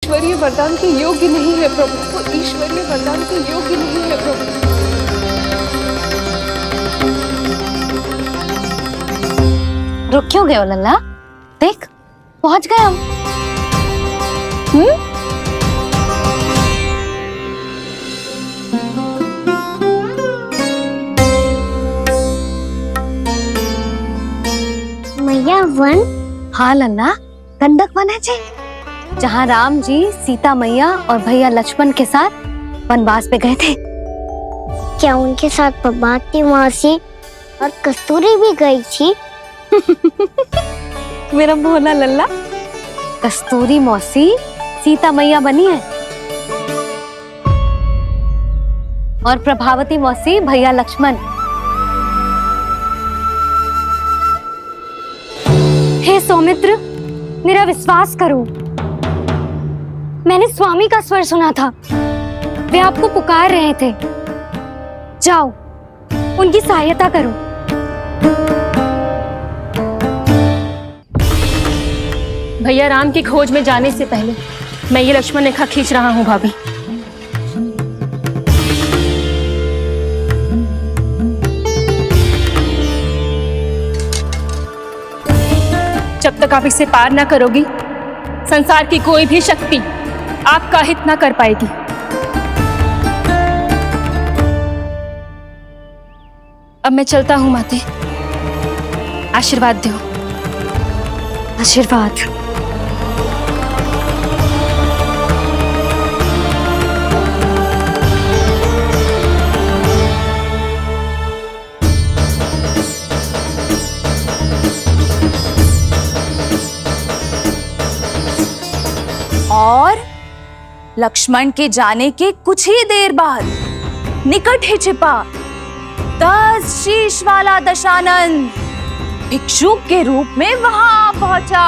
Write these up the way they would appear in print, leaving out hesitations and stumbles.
ईश्वरीय वरदान के योग्य नहीं है प्रभु, वो ईश्वरीय वरदान के योग्य नहीं है प्रभु। रुक क्यों गए हो लल्ला? देख पहुंच गए हम। मैया वन? हाँ लल्ला, गंडक वन है जी, जहाँ राम जी सीता मैया और भैया लक्ष्मण के साथ वनवास पे गए थे। क्या उनके साथ पद्मावती मौसी और कस्तूरी भी गई थी? मेरा भोला लल्ला, कस्तूरी मौसी सीता मैया बनी है और प्रभावती मौसी भैया लक्ष्मण। हे सौमित्र, मेरा विश्वास करो, मैंने स्वामी का स्वर सुना था, वे आपको पुकार रहे थे। जाओ उनकी सहायता करो। भैया राम की खोज में जाने से पहले मैं ये लक्ष्मण रेखा खींच रहा हूँ भाभी। जब तक आप इसे पार ना करोगी, संसार की कोई भी शक्ति आपका हित ना कर पाएगी। अब मैं चलता हूँ माते, आशीर्वाद दो। आशीर्वाद। और लक्ष्मण के जाने के कुछ ही देर बाद निकट ही छिपा 10 शीश वाला दशानन भिक्षुक के रूप में वहां पहुंचा।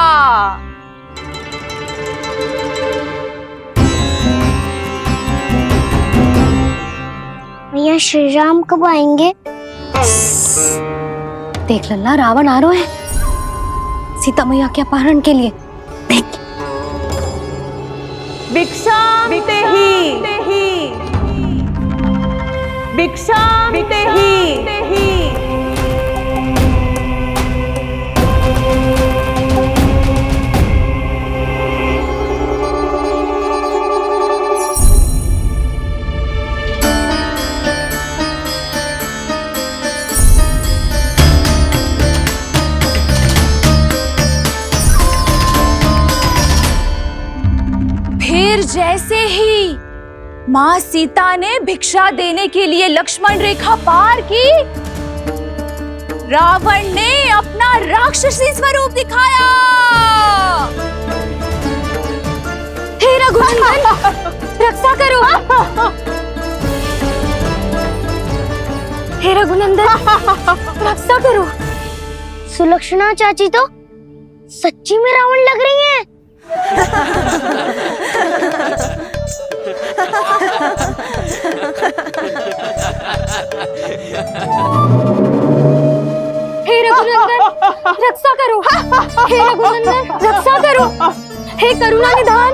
भैया श्री राम कब आएंगे? देख लल्ला, रावण आ रहा है सीता मैया के अपहरण के लिए। देख, भिक्षाम देहि, भिक्षाम देहि। फिर जैसे ही माँ सीता ने भिक्षा देने के लिए लक्ष्मण रेखा पार की, रावण ने अपना राक्षसी स्वरूप दिखाया। हे रघुनंदन, रक्षा करो। हे रघुनंदन, रक्षा करो। सुलक्षणा चाची तो सच्ची में रावण लग रही हैं। हे रघुनंदन, रक्षा करो। हे रघुनंदन, रक्षा करो। हे करुणा निधान।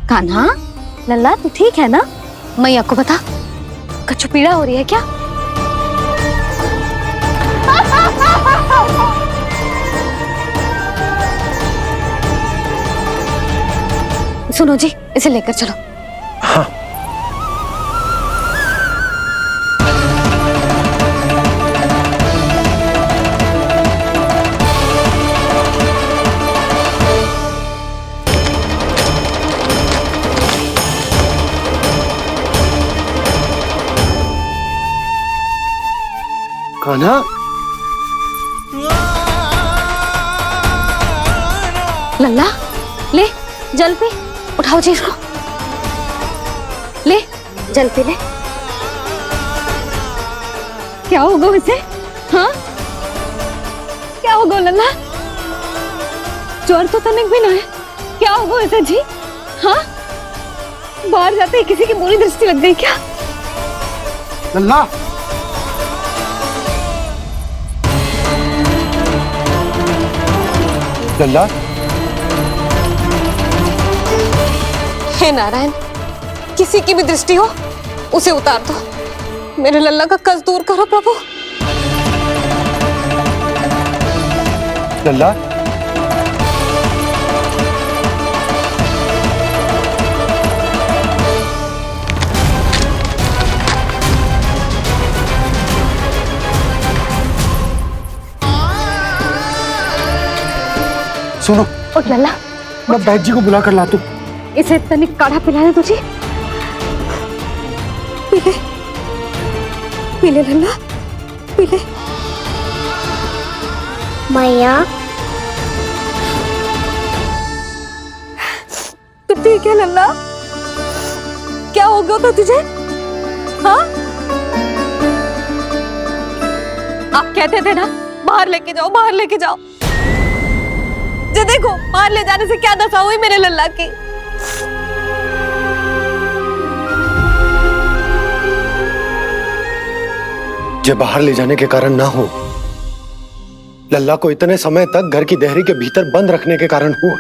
कान्हा, लल्ला तू ठीक है ना? मैया को बता, कछु पीड़ा हो रही है क्या? सुनो जी, इसे लेकर चलो। हाँ। कान्हा, लल्ला ले जल पी, उठाओ जी इसको, ले जल पी ले। क्या होगा उसे? हाँ क्या होगा लल्ला? ज्वर तो तनिक भी ना है, क्या होगा उसे जी? हाँ बाहर जाते ही किसी की बुरी दृष्टि लग गई क्या? लल्ला, लल्ला, हे नारायण, किसी की भी दृष्टि हो उसे उतार दो, मेरे लल्ला का कष्ट दूर करो प्रभु। लल्ला, सुनो, उठ लल्ला, मैं बैद जी को बुला कर लाता हूँ। इसे तनिक काढ़ा पिलाने तुझे। पीले पीले लल्ला, पीले। मैया तो ठीक है लल्ला, क्या हो गया था तुझे? हाँ आप कहते थे ना बाहर लेके जाओ, बाहर लेके जाओ। जे देखो बाहर ले जाने से क्या दशा हुई मेरे लल्ला की। ये बाहर ले जाने के कारण ना हो, लल्ला को इतने समय तक घर की देहरी के भीतर बंद रखने के कारण हुआ।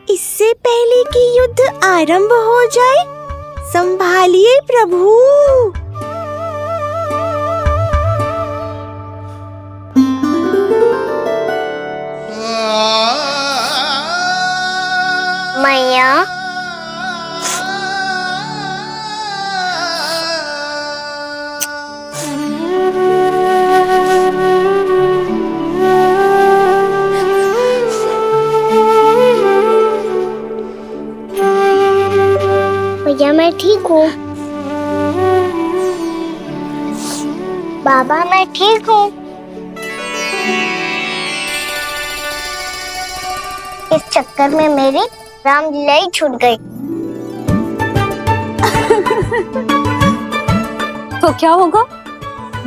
इससे पहले कि युद्ध आरंभ हो जाए, संभालिए प्रभु। मैया भैया मैं ठीक हूँ। बाबा मैं ठीक हूँ। इस चक्कर में मेरी रामलीला ही छूट गई। तो क्या होगा?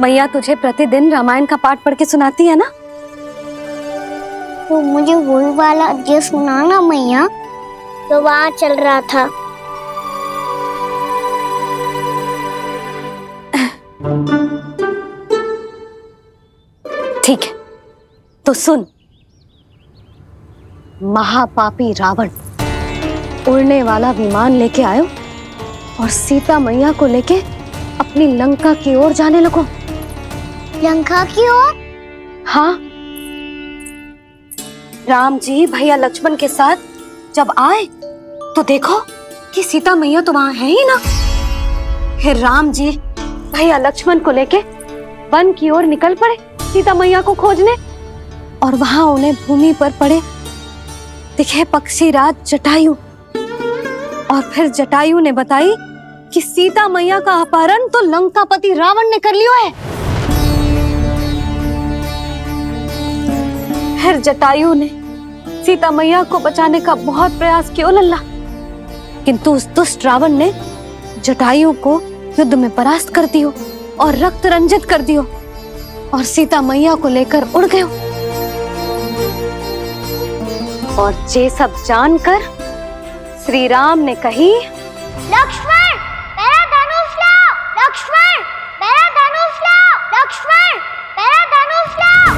मैया तुझे प्रतिदिन रामायण का पाठ पढ़ के सुनाती है ना? तो मुझे वही वाला अध्याय सुनाना मैया, तो वहाँ चल रहा था। ठीक है तो सुन। महापापी रावण उड़ने वाला विमान लेके आयो और सीता मैया को लेके अपनी लंका की ओर जाने लगो। लंका की ओर? हाँ, राम जी भैया लक्ष्मण के साथ जब आए तो देखो कि सीता मैया तो वहां है ही ना। फिर राम जी भैया लक्ष्मण को लेके वन की ओर निकल पड़े सीता मैया को खोजने, और वहां उन्हें भूमि पर पड़े दिखे पक्षी राज जटायु। और फिर जटायु ने बताई कि सीता मैया का अपहरण तो लंकापति रावण ने कर लियो है। फिर जटायु ने सीता मैया को बचाने का बहुत प्रयास किया लल्ला, किंतु उस दुष्ट रावण ने जटायु को युद्ध में परास्त कर दियो और रक्त रंजित कर दियो और सीता मैया को लेकर उड़ गयो। और ये सब जानकर श्री राम ने कही, लक्ष्मण मेरा धनुष लाओ, लक्ष्मण मेरा धनुष लाओ, लक्ष्मण मेरा धनुष लाओ।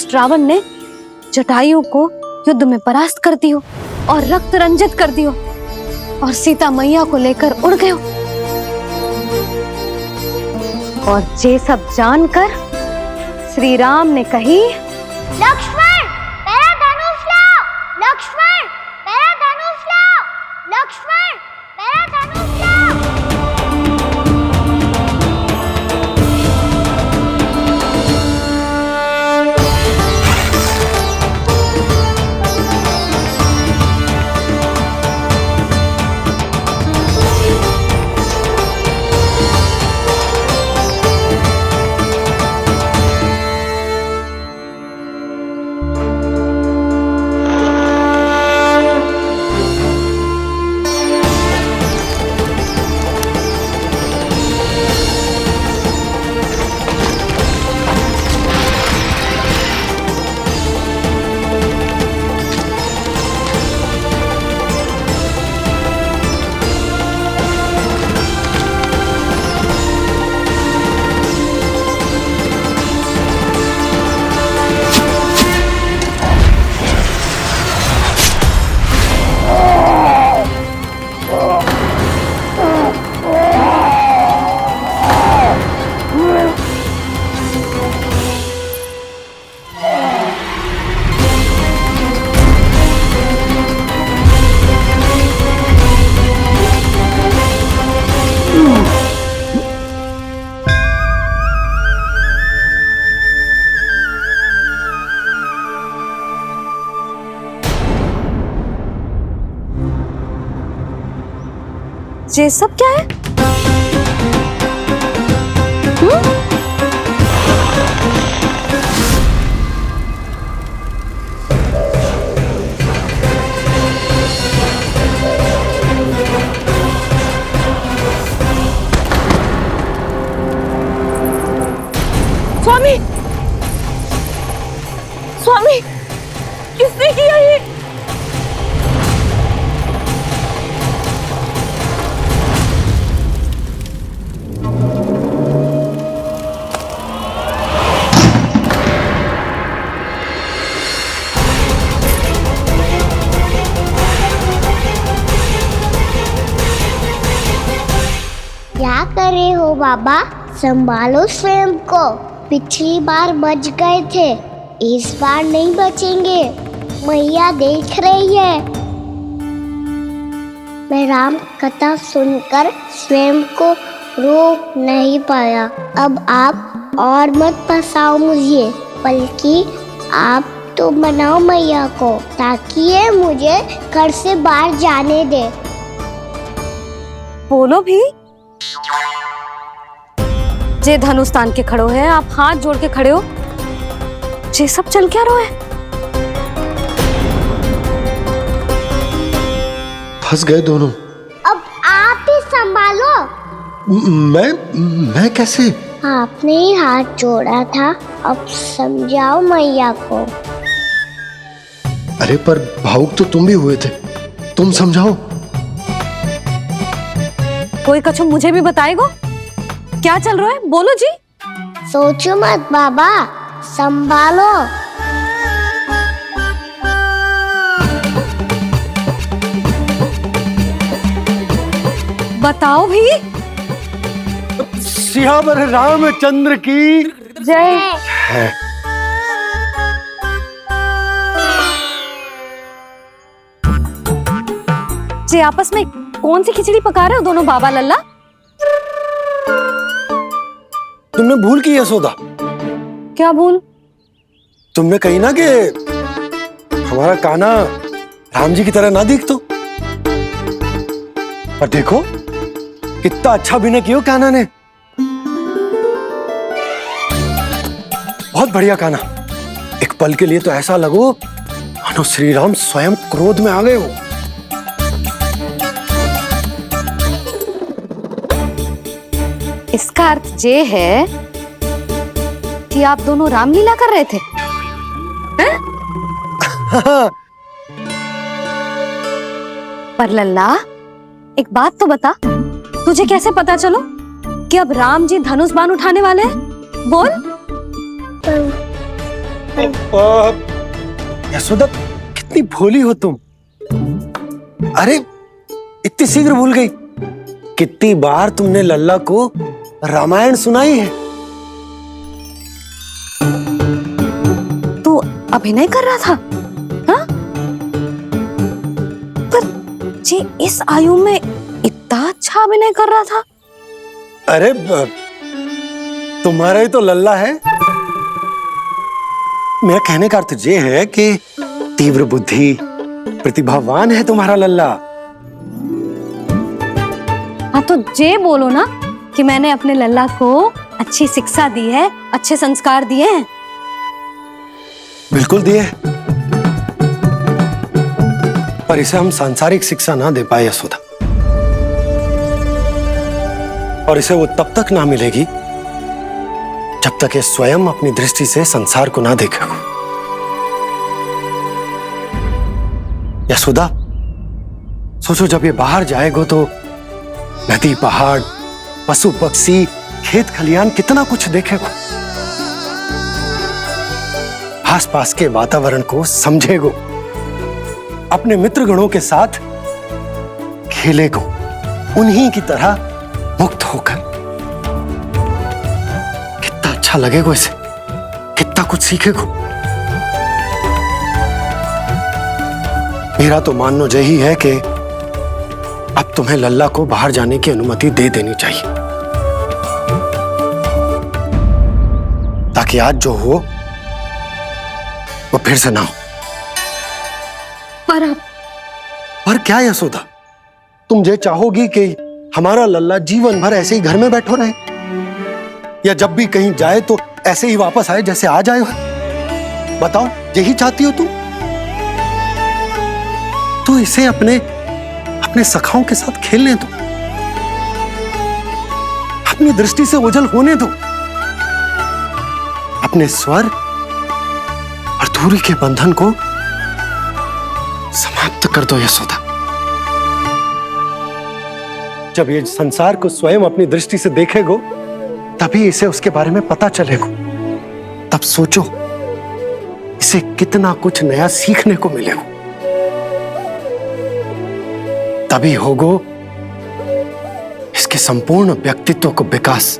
दुष्ट रावण ने जटायु को युद्ध में परास्त कर दियो और रक्त रंजित कर दियो और सीता मैया को लेकर उड़ गयो। और ये सब जानकर श्री राम ने कही, लक्ष्मण मेरा धनुष लाओ, लक्ष्मण मेरा धनुष लाओ, लक्ष्मण मेरा धनुष लाओ। ये सब क्या है? स्वामी, स्वामी, किसने किया ये? क्या कर रहे हो बाबा? संभालो स्वयं को। पिछली बार बच गए थे, इस बार नहीं बचेंगे। मैया देख रही है। मैं राम कथा सुनकर स्वयं को रोक नहीं पाया। अब आप और मत फंसाओ मुझे, बल्कि आप तो मनाओ मैया को, ताकि ये मुझे घर से बाहर जाने दे। बोलो भी। जे धनुष तान के खड़ो है, आप हाथ जोड़ के खड़े हो। ये सब चल क्या रहा है? फंस गए दोनों। अब आप ही संभालो। मैं कैसे? आपने ही हाथ जोड़ा था, अब समझाओ मैया को। अरे पर भावुक तो तुम भी हुए थे, तुम समझाओ। कोई कछु मुझे भी बताएगो? क्या चल रहा है? बोलो जी। सोचो मत बाबा, संभालो। बताओ भी। सियावर रामचंद्र की जय। है। जी आपस में कौन सी खिचड़ी पका रहे हो दोनों बाबा लल्ला? तुमने भूल की यशोदा? क्या भूल? तुमने कही ना कि हमारा कान्हा राम जी की तरह ना दिख तो। पर देखो कितना अच्छा अभिनय किया कान्हा ने। बहुत बढ़िया कान्हा। एक पल के लिए तो ऐसा लगो मानो श्री राम स्वयं क्रोध में आ गए हो। इसका अर्थ ये है कि आप दोनों रामलीला कर रहे थे? हैं? पर लल्ला एक बात तो बता, तुझे कैसे पता चलो कि अब राम जी धनुष बाण उठाने वाले हैं? बोल। यशोदा, कितनी भोली हो तुम। अरे इतनी शीघ्र भूल गई। कितनी बार तुमने लल्ला को रामायण सुनाई है। तू अभिनय कर रहा था? हाँ? पर जी इस आयु में इतना अच्छा अभिनय कर रहा था। अरे तुम्हारा ही तो लल्ला है। मेरा कहने का अर्थ ये है कि तीव्र बुद्धि, प्रतिभावान है तुम्हारा लल्ला। हाँ तो ये बोलो ना कि मैंने अपने लल्ला को अच्छी शिक्षा दी है, अच्छे संस्कार दिए हैं। बिल्कुल दिए, पर इसे हम सांसारिक शिक्षा ना दे पाए यशोदा। और इसे वो तब तक ना मिलेगी जब तक ये स्वयं अपनी दृष्टि से संसार को ना देखेगा। यशोदा, सोचो जब ये बाहर जाएगा तो नदी, पहाड़, पशु पक्षी, खेत खलियान कितना कुछ देखेगा। आसपास के वातावरण को समझेगो, अपने मित्रगणों के साथ खेलेगो, उन्हीं की तरह मुक्त होकर। कितना अच्छा लगेगा इसे, कितना कुछ सीखेगो। मेरा तो मानना यही है कि अब तुम्हें लल्ला को बाहर जाने की अनुमति दे देनी चाहिए, ताकि आज जो हो वो फिर से ना हो। पर क्या यशोदा, तुम ये चाहोगी कि हमारा लल्ला जीवन भर ऐसे ही घर में बैठो रहे, या जब भी कहीं जाए तो ऐसे ही वापस आए जैसे आज आए हो? बताओ, यही चाहती हो तुम? तो इसे अपने सखाओं के साथ खेलने दो, अपनी दृष्टि से ओझल होने दो, अपने स्वर और दूरी के बंधन को समाप्त कर दो यशोदा। जब ये संसार को स्वयं अपनी दृष्टि से देखेगो, तभी इसे उसके बारे में पता चलेगा। तब सोचो इसे कितना कुछ नया सीखने को मिलेगा। तभी होगो इसके संपूर्ण व्यक्तित्व को विकास।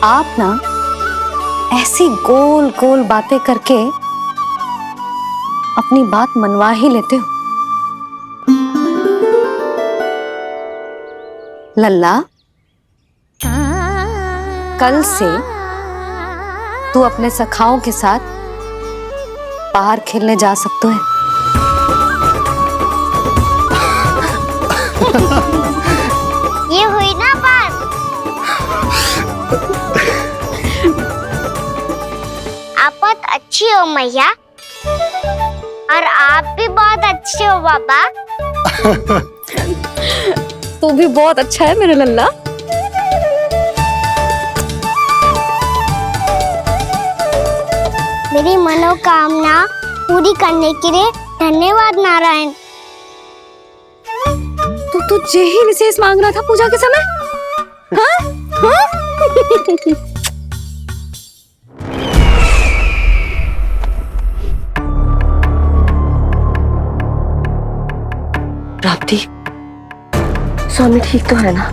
आप ना ऐसी गोल गोल बातें करके अपनी बात मनवा ही लेते हो। लल्ला, कल से तू अपने सखाओं के साथ बाहर खेलने जा सकते हैं। ये हुई ना बात। आप बहुत अच्छी हो मैया, और आप भी बहुत अच्छे हो बाबा। तू भी बहुत अच्छा है मेरा लल्ला। मेरी मनोकामना पूरी करने के लिए धन्यवाद नारायण। तू यही विशेष मांग रहा था पूजा के समय? हाँ? हाँ? प्राप्ति, स्वामी ठीक तो है ना?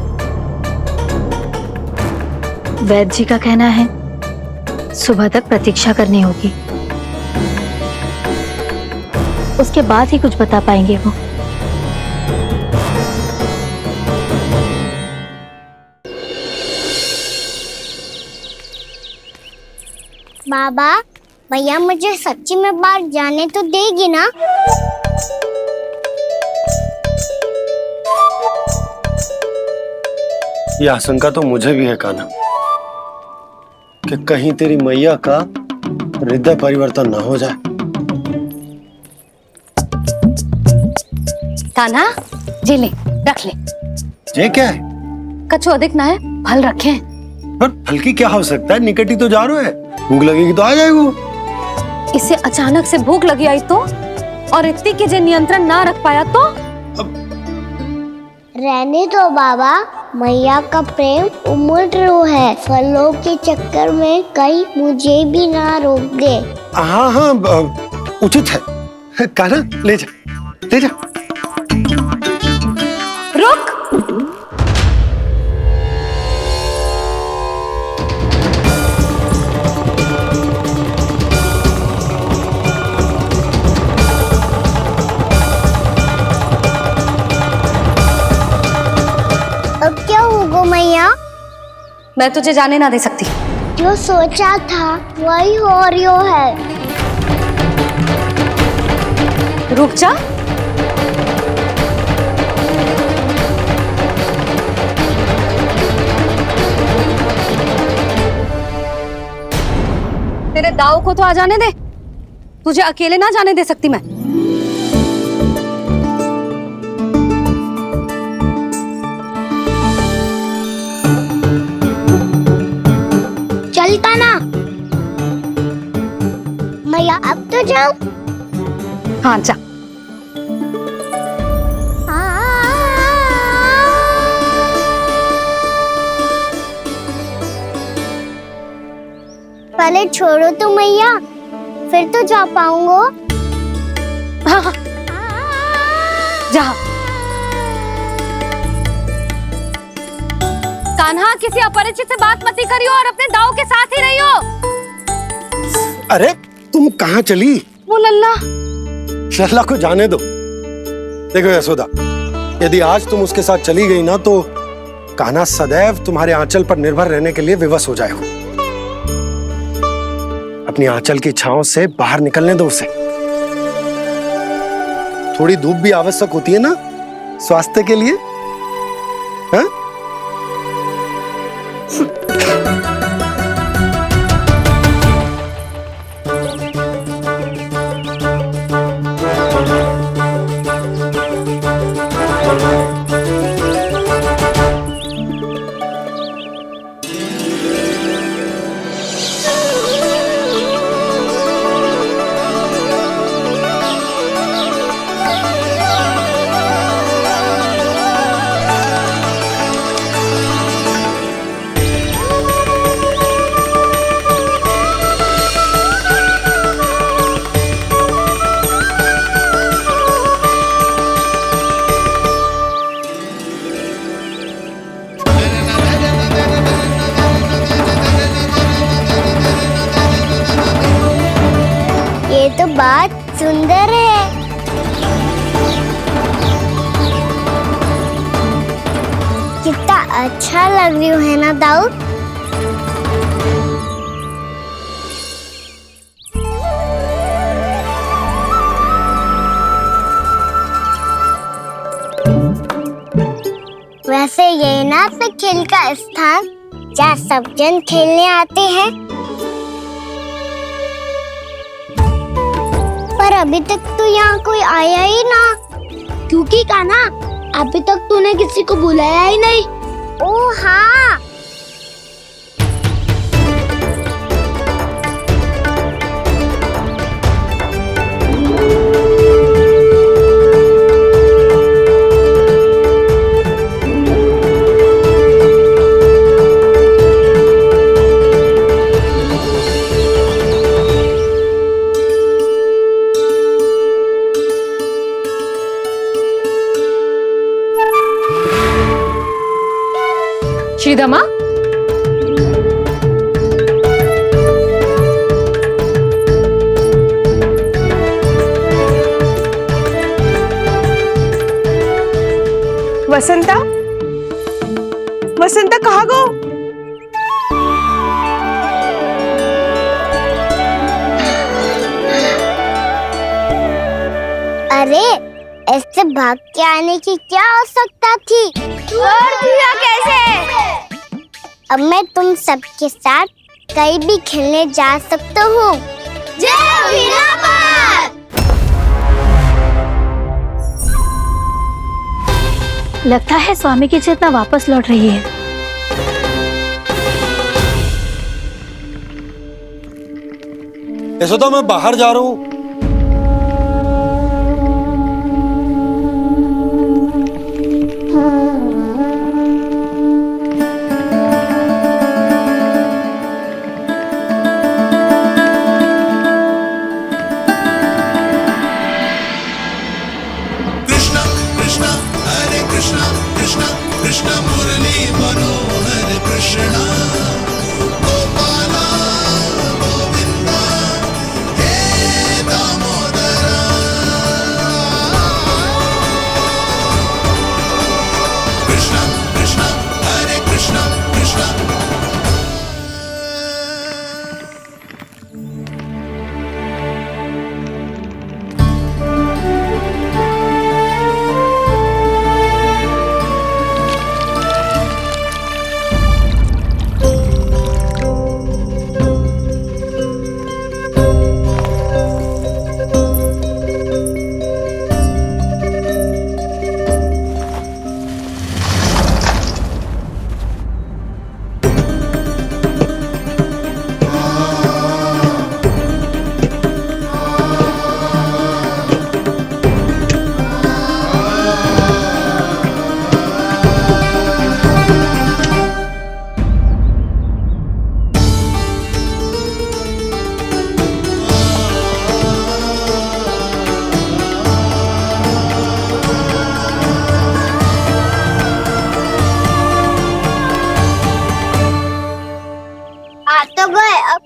वैद्य जी का कहना है सुबह तक प्रतीक्षा करनी होगी, उसके बाद ही कुछ बता पाएंगे वो। बाबा, भैया मुझे सच्ची में बाहर जाने तो देगी ना? यह आशंका तो मुझे भी है कान्हा, कि कहीं तेरी मैया का हृदय परिवर्तन न हो जाए। कान्हा, जी ले, रख ले। ये क्या है? कछु अधिक ना है, फल रखे हैं। पर हल्की क्या हो सकता है, निकट ही तो जा रहा है, भूख लगेगी तो आ जाएगा वो। इसे अचानक से भूख लगी आई तो, और इतनी के जे नियंत्रण ना रख पाया तो। रहने दो बाबा, मैया का प्रेम उमड़ रो है, फलों के चक्कर में कहीं मुझे भी ना रोक दे। हाँ हाँ उचित है, कान्हा ले जा ले जा। रुक, अब क्या होगा मैया? मैं तुझे जाने ना दे सकती। जो सोचा था वही हो रही है। रुक जा। तेरे दाव को तो आ जाने दे, तुझे अकेले ना जाने दे सकती मैं। चलता ना मैया, अब तो जाओ। हाँ जा। पहले छोड़ो तो मैया, फिर तो जा पाऊंगा। हाँ हाँ जा। कान्हा, किसी अपरिचित से बात मत करियो और अपने दाव के साथ ही रहियो। अरे तुम कहाँ चली? वो लल्ला। लल्ला को जाने दो। देखो यशोदा, यदि आज तुम उसके साथ चली गई ना तो कान्हा सदैव तुम्हारे आंचल पर निर्भर रहने के लिए विवश हो जाएगा। अपनी आंचल की छांव से बाहर निकलने दो उसे। थोड़ी धूप भी आवश्यक होती है ना स्वास्थ्य के लिए, हाँ? ये तो बात सुंदर है। कितना अच्छा लग रही है ना दाऊ? वैसे ये ना तो खेल का स्थान जहाँ सब जन खेलने आते हैं, पर अभी तक तो यहाँ कोई आया ही ना। क्योंकि कान्हा, अभी तक तूने किसी को बुलाया ही नहीं। ओ हाँ, श्रीदमा, वसंता, वसंता कहाँ गो? अरे ऐसे भाग के आने की क्या आवश्यकता थी? छोड़ दिया कैसे? अब मैं तुम सबके साथ कहीं भी खेलने जा सकता हूँ। जय वीरापाल! लगता है स्वामी की चेतना वापस लौट रही है। यशोदा मैं बाहर जा रहा हूँ।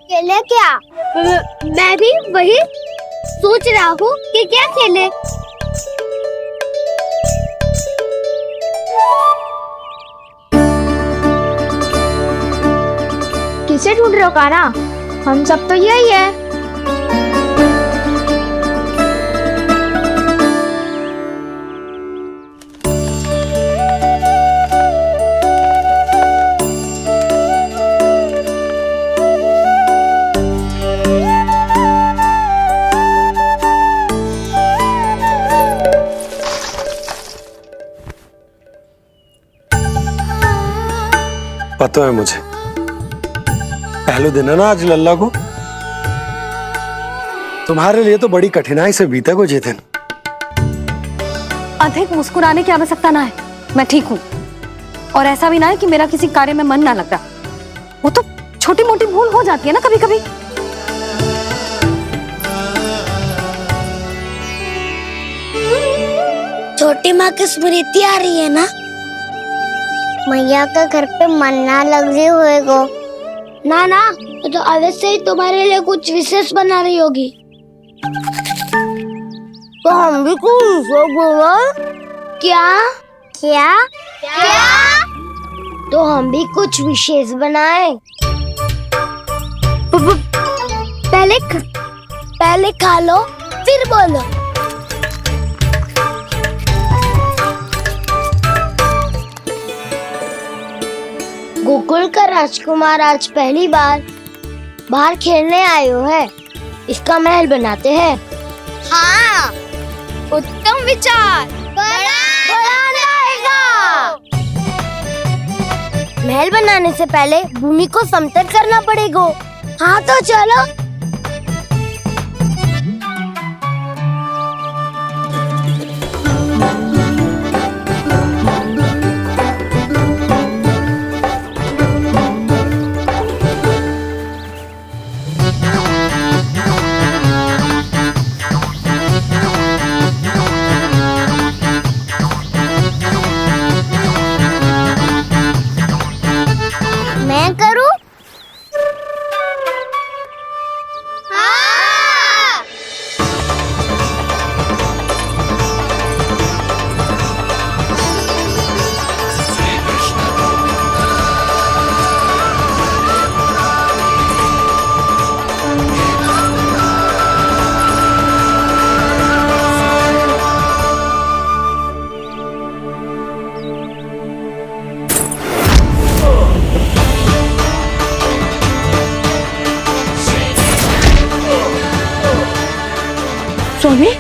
खेले क्या? मैं भी वही सोच रहा हूँ कि क्या खेले। किसे ढूंढ रहे हो काना? हम सब तो यही है। पता है मुझे, पहले दिन है ना आज लल्ला को। तुम्हारे लिए तो बड़ी कठिनाई से बीता को ये दिन। अधिक मुस्कुराने की आवश्यकता ना है, मैं ठीक हूँ। और ऐसा भी ना है कि मेरा किसी कार्य में मन ना लगता। वो तो छोटी मोटी भूल हो जाती है ना कभी कभी। छोटी माँ की स्मृति आ रही है ना? मैया के घर पे मन ना लग रही होएगो। ना ना, तो अवश्य ही तुम्हारे लिए कुछ विशेष बना रही होगी। तो हम भी कुछ विशेष बोलो। क्या क्या क्या? तो हम भी कुछ विशेष बनाए। पहले खा लो फिर बोलो। गोकुल का राजकुमार आज पहली बार बाहर खेलने आए हो है। इसका महल बनाते हैं। हाँ, उत्तम विचार। बनाना रहेगा। महल बनाने से पहले भूमि को समतल करना पड़ेगा। हाँ तो चलो। मैं करूं? हाँ। स्वामी,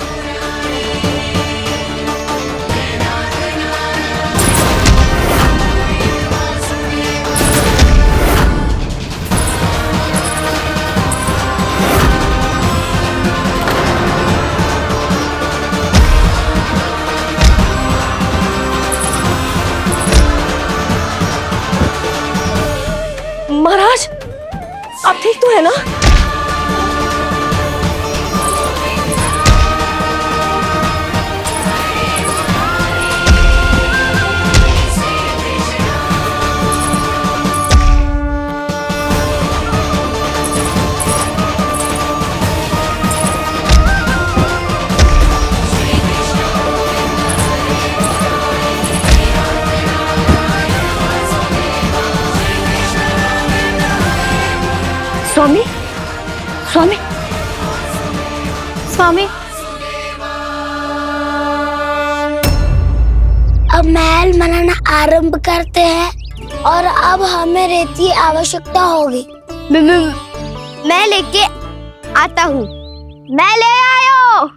है ना? स्वामी, स्वामी, स्वामी। अब महल बनाना आरंभ करते हैं और अब हमें रेत की आवश्यकता होगी। मैं लेके आता हूँ। मैं ले आयो।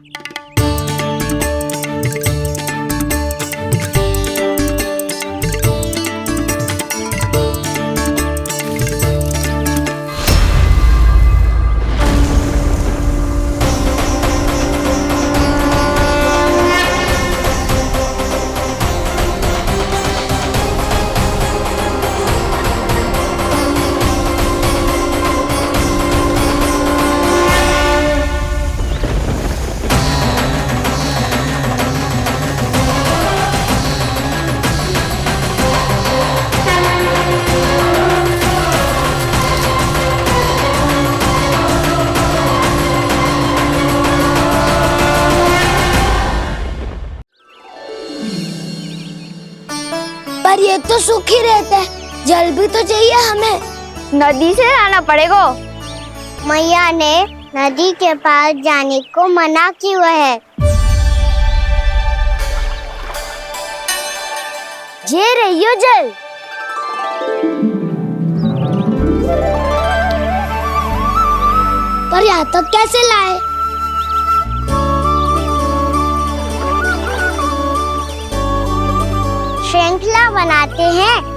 पर ये तो सूखी रहता है, जल भी तो चाहिए हमें। नदी से लाना पड़ेगा। मैया ने नदी के पास जाने को मना किया है। ये रहियो जल। पर यहाँ तक कैसे लाए? श्रृंखला बनाते हैं।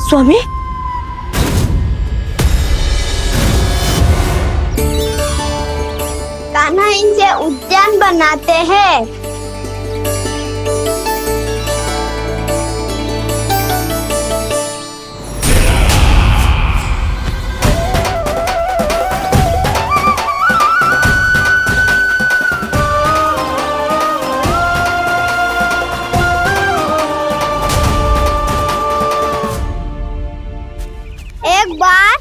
स्वामी, कान्हा इनसे उद्यान बनाते हैं। एक बार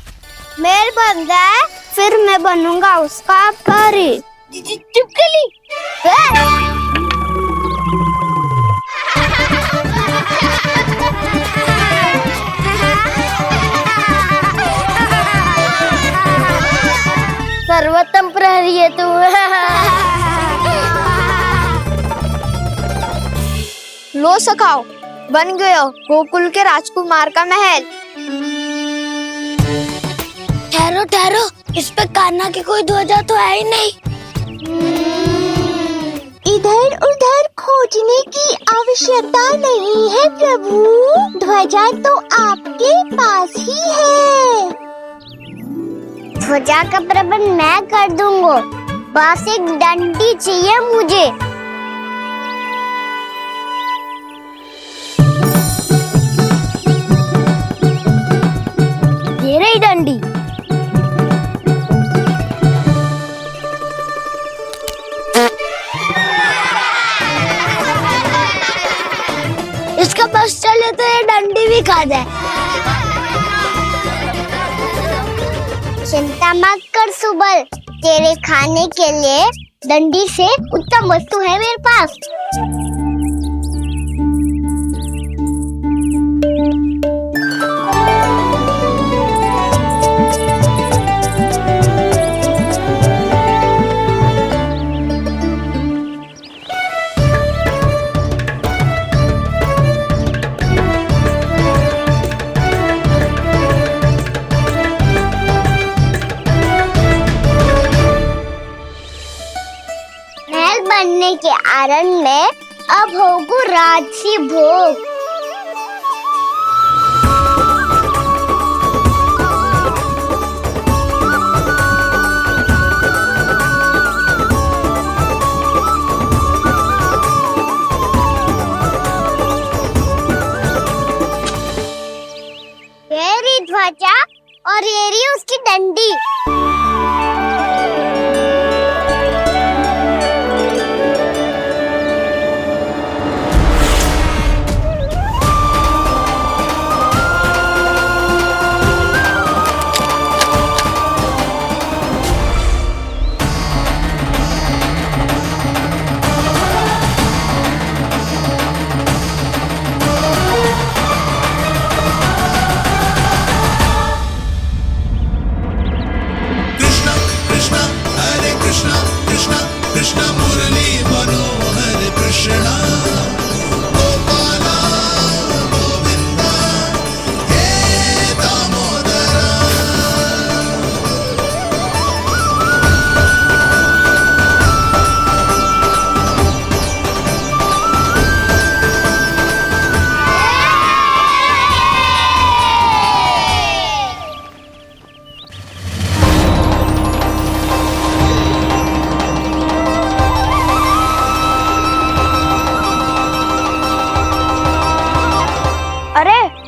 मेल बन जाए फिर मैं बनूंगा उसका परी। चिपकली। सर्वोत्तम प्रहरी है तू। लो सखाओ, बन गयो गोकुल के राजकुमार का महल। ठहरो ठहरो, इस पे कान्हा की कोई ध्वजा तो है ही नहीं। इधर उधर खोजने की आवश्यकता नहीं है प्रभु, ध्वजा तो आपके पास ही है। ध्वजा का प्रबंध मैं कर दूंगा, बस एक डंडी चाहिए मुझे। ये रही डंडी। स्वाद है। चिंता मत कर सुबल, तेरे खाने के लिए डंडी से उत्तम वस्तु है मेरे पास। महल बनने के आनंद में अब होगू राजसी भोग। ये रही ध्वजा और ये रही उसकी डंडी।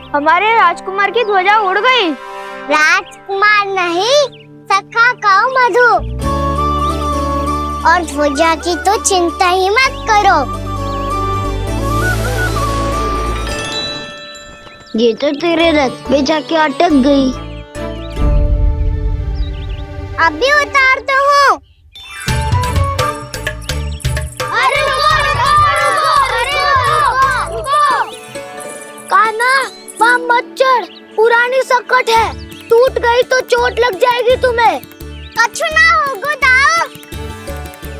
हमारे राजकुमार की ध्वजा उड़ गई। राजकुमार नहीं, सखा कहो मधु। और ध्वजा की तो चिंता ही मत करो। ये तो तेरे रथ पे जाके अटक गई। अभी उतारता हूँ। अरे कान्हा, वहाँ मत चढ़, पुरानी सकट है, टूट गई तो चोट लग जाएगी तुम्हें। कछु ना होगा दाऊ।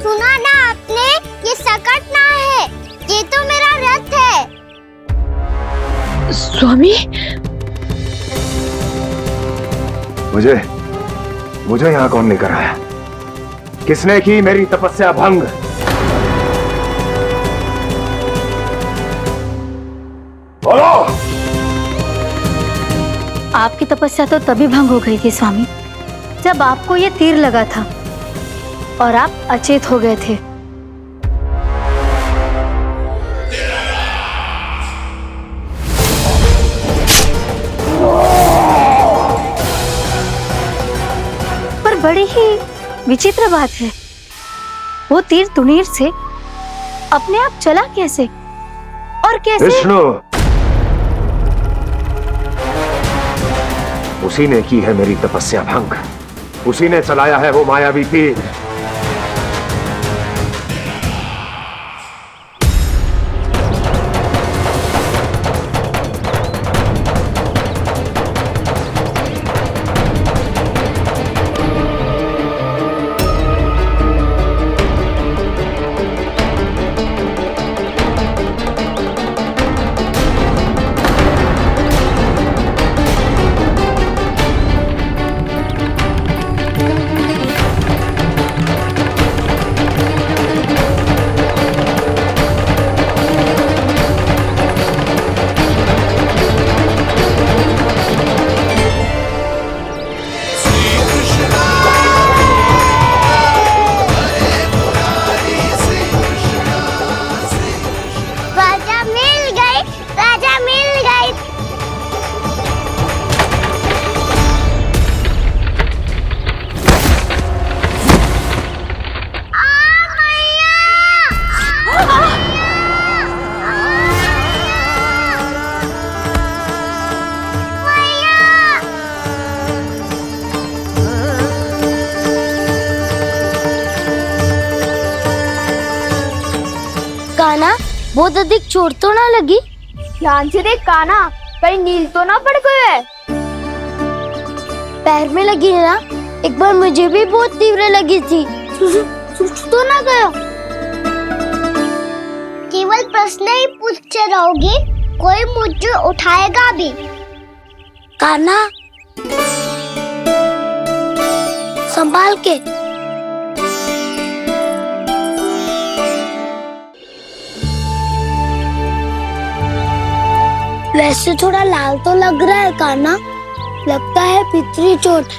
सुना ना आपने, ये सकट ना है, ये तो मेरा रथ है। स्वामी, मुझे यहाँ कौन लेकर आया? किसने की मेरी तपस्या भंग? बोलो। आपकी तपस्या तो तभी भंग हो गई थी स्वामी, जब आपको ये तीर लगा था और आप अचेत हो गए थे। पर बड़ी ही विचित्र बात है, वो तीर तुनीर से अपने आप चला कैसे और कैसे? विष्णु, उसी ने की है मेरी तपस्या भंग, उसी ने चलाया है वो मायावी तीर। बहुत अधिक चोट तो ना लगी? ध्यान से देख कान्हा, कहीं नील तो ना पड़ गए है। पैर में लगी है ना? एक बार मुझे भी बहुत तीव्र लगी थी। सूझ तो ना गया? केवल प्रश्न ही पूछते रहोगे, कोई मुझे उठाएगा भी? कान्हा, संभाल के। वैसे थोड़ा लाल तो लग रहा है कान्हा, लगता है पितरी चोट।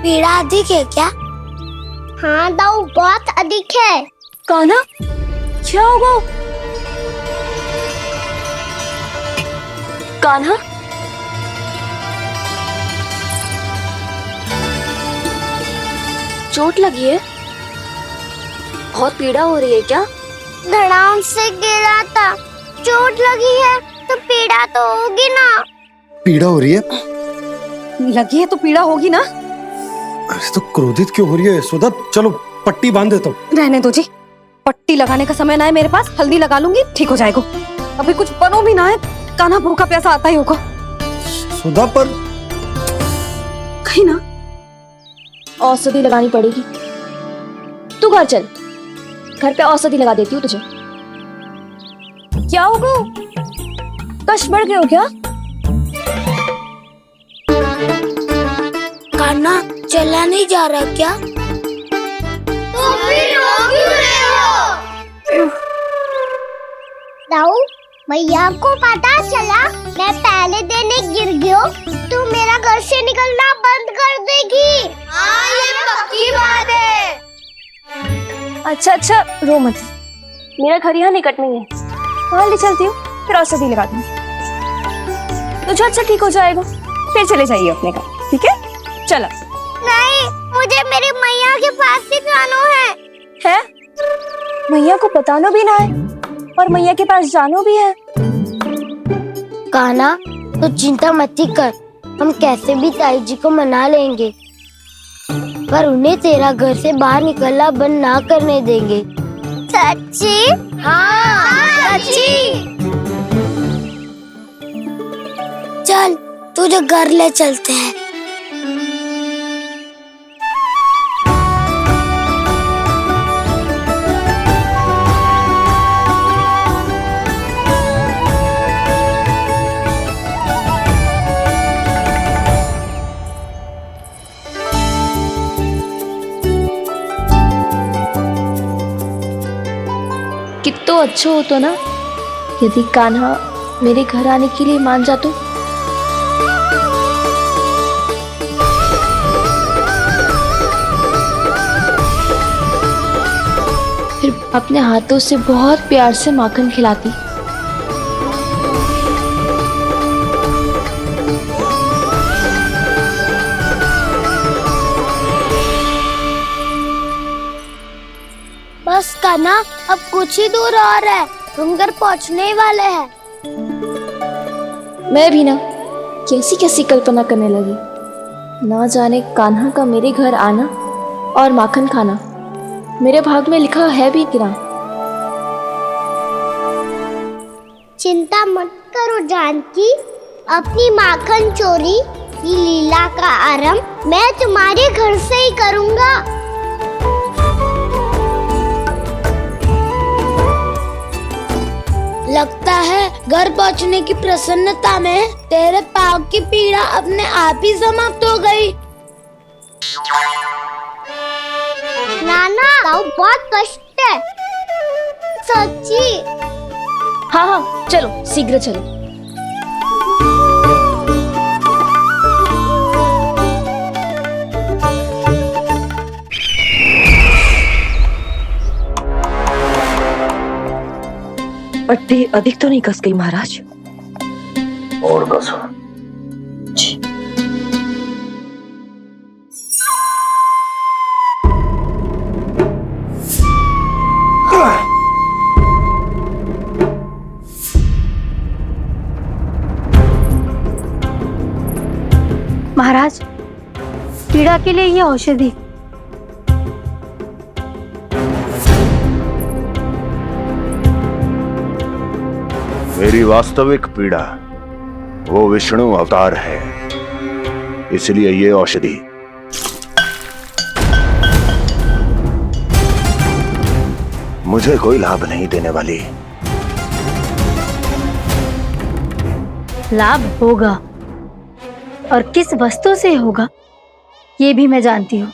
पीड़ा अधिक है क्या? हाँ दाऊ, बहुत अधिक है। कान्हा, क्या होगा? कान्हा, चोट लगी है? बहुत पीड़ा हो रही है क्या? धड़ाम से गिरा था, चोट लगी है तो पीड़ा तो होगी ना। पीड़ा हो रही है? लगी है तो पीड़ा होगी ना। अरे तो क्रोधित क्यों हो रही है यशोदा? चलो पट्टी बांध देता हूँ। रहने दो जी, पट्टी लगाने का समय ना है मेरे पास, हल्दी लगा लूंगी, ठीक हो जाएगा। अभी कुछ बनो भी ना है, कान्हा भूखा प्यासा आता ही होगा। सुधा पर कहीं ना औषधि लगानी पड़ेगी। तू घर चल, घर पे औषधि लगा देती हूँ तुझे। क्या होगा? कष्ट बढ़ गए हो क्या? कान्हा चला नहीं जा रहा क्या? तो फिर रो क्यों रहे हो? दाऊ, भैया को पता चला मैं पहले दिन ही गिर गया तो मेरा घर से निकलना बंद कर देगी। हाँ, ये पक्की बात है। अच्छा, रो मत। मेरा घर यहाँ निकट में है, वहाँ ले चलती हूँ, फिर औषधि लगा दूंगी। तुझे अच्छा ठीक हो जाएगा, फिर चले जाइए अपने घर, ठीक है? चलो। नहीं, मुझे मेरी मैया के पास ही जाना है। मैया को बताना भी ना है और मैया के पास जानो भी है। कान्हा, तो चिंता मत ही कर, हम कैसे भी ताई जी को मना लेंगे, पर उन्हें तेरा घर से बाहर निकलना बंद ना करने देंगे। सच्ची? हाँ, सच्ची। चल, तुझे घर ले चलते हैं। कितना अच्छा हो तो ना यदि कान्हा मेरे घर आने के लिए मान जातो। फिर अपने हाथों से बहुत प्यार से माखन खिलाती। बस कान्हा, अब कुछ ही दूर और है, हम घर पहुँचने ही वाले हैं। मैं भी ना कैसी कैसी कल्पना करने लगी। ना जाने कान्हा का मेरे घर आना और माखन खाना मेरे भाग में लिखा है भी कि ना। चिंता मत करो जानकी, अपनी माखन चोरी की लीला का आरंभ मैं तुम्हारे घर से ही करूँगा। लगता है घर पहुंचने की प्रसन्नता में तेरे पाँव की पीड़ा अपने आप ही समाप्त हो गई। नाना, पाँव बहुत कष्ट है। सच्ची? हाँ, चलो शीघ्र चलो। पट्टी अधिक तो नहीं कस गई महाराज? और कसो। महाराज, पीड़ा के लिए ये औषधि। मेरी वास्तविक पीड़ा वो विष्णु अवतार है, इसलिए ये औषधि मुझे कोई लाभ नहीं देने वाली। लाभ होगा, और किस वस्तु से होगा ये भी मैं जानती हूँ।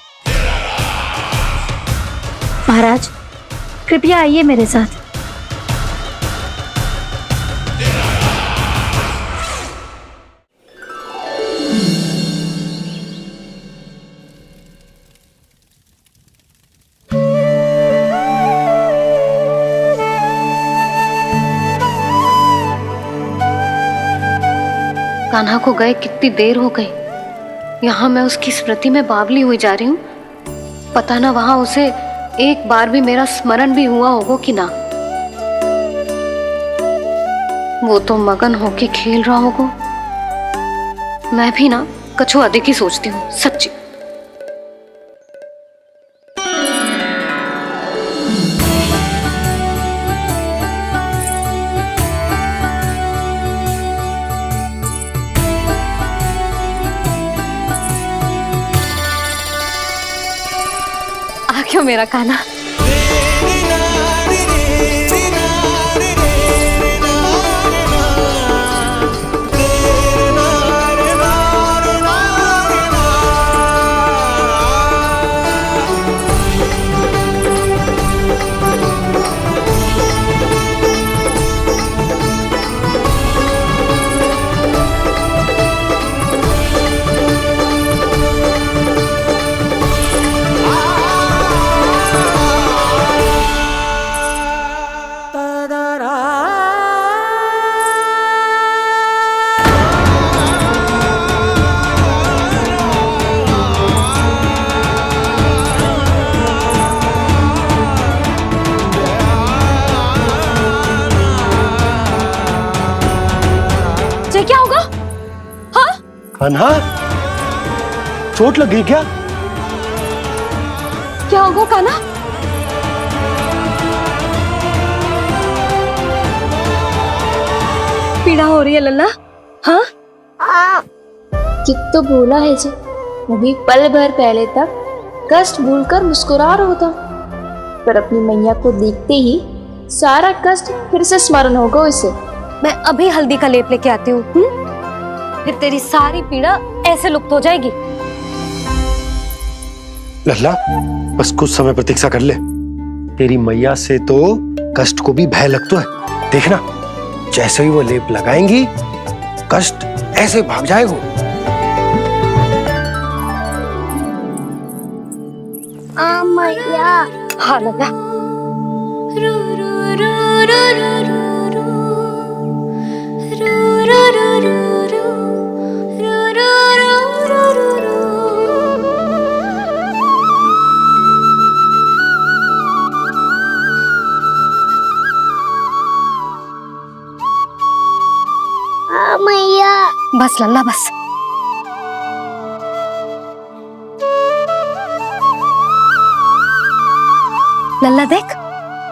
महाराज, कृपया आइए मेरे साथ। कान्हा को गए कितनी देर हो गई। यहाँ मैं उसकी स्मृति में बावली हुई जा रही हूँ। पता ना वहां उसे एक बार भी मेरा स्मरण भी हुआ होगा कि ना। वो तो मगन होके खेल रहा होगा। मैं भी ना कछु अधिक ही सोचती हूँ, सच्ची। आ क्यों मेरा कान्हा? क्या होगा? हाँ? कान्हा, चोट लग गई क्या? क्या होगा कान्हा? पीड़ा हो रही है लल्ला? हाँ? कित तो बोला है जी, अभी पल भर पहले तक कष्ट भूलकर मुस्कुरा रहा था, पर अपनी मैया को देखते ही सारा कष्ट फिर से स्मरण होगा उसे। मैं अभी हल्दी का लेप लेके आती हूँ। फिर तेरी सारी पीड़ा ऐसे लुप्त हो जाएगी। लल्ला, बस कुछ समय प्रतीक्षा कर ले। तेरी मैया से तो कष्ट को भी भय लगता है। देखना, जैसे ही वो लेप लगाएंगी, कष्ट ऐसे भाग जाएगा। मैया। हाँ लल्ला। मैया। बस लल्ला बस। लल्ला देख,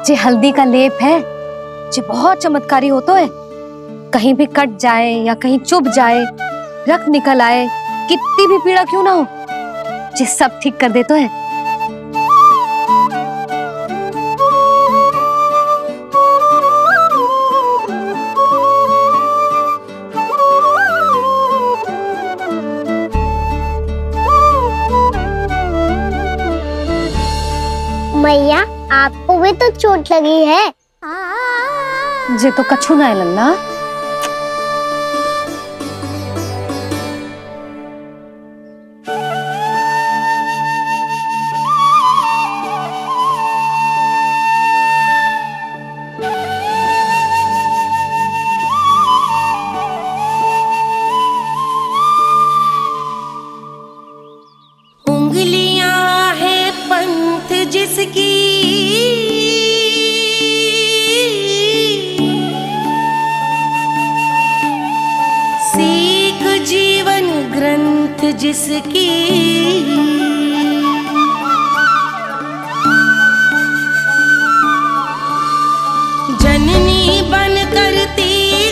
जे हल्दी का लेप है, जे बहुत चमत्कारी होता है। कहीं भी कट जाए या कहीं चुभ जाए, रक्त निकल आए, कितनी भी पीड़ा क्यों ना हो, जे सब ठीक कर देता है। मैया, आपको भी तो चोट लगी है। जे तो कछु ना है लल्ला। उंगलियां है पंथ जिसकी, सीख जीवन ग्रंथ जिसकी, जननी बनकर तीर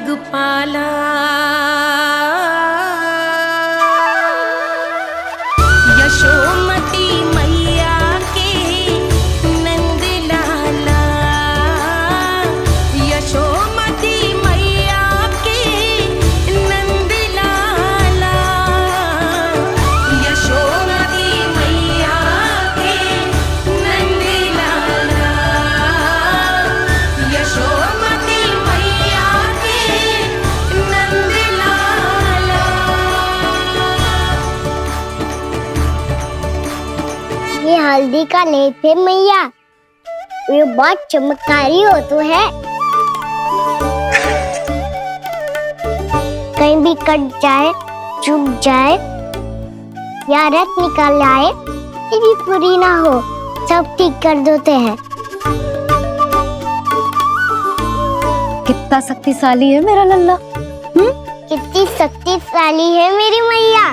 दिगपाला यशोमती मैया के नंद लाला यशोमती मैया के नंद लाला यशोमती मैया के नंद लाला यशोमती मैया के नंद लाला। ये हल्दी का लेप है मैया, ये बहुत चमत्कारी हो तो है। कहीं भी कट जाए, चुभ जाए या रक्त निकल आए, ये भी पूरी ना हो, सब ठीक कर देते हैं। कितना शक्तिशाली है मेरा लल्ला। कितनी शक्तिशाली है मेरी मैया।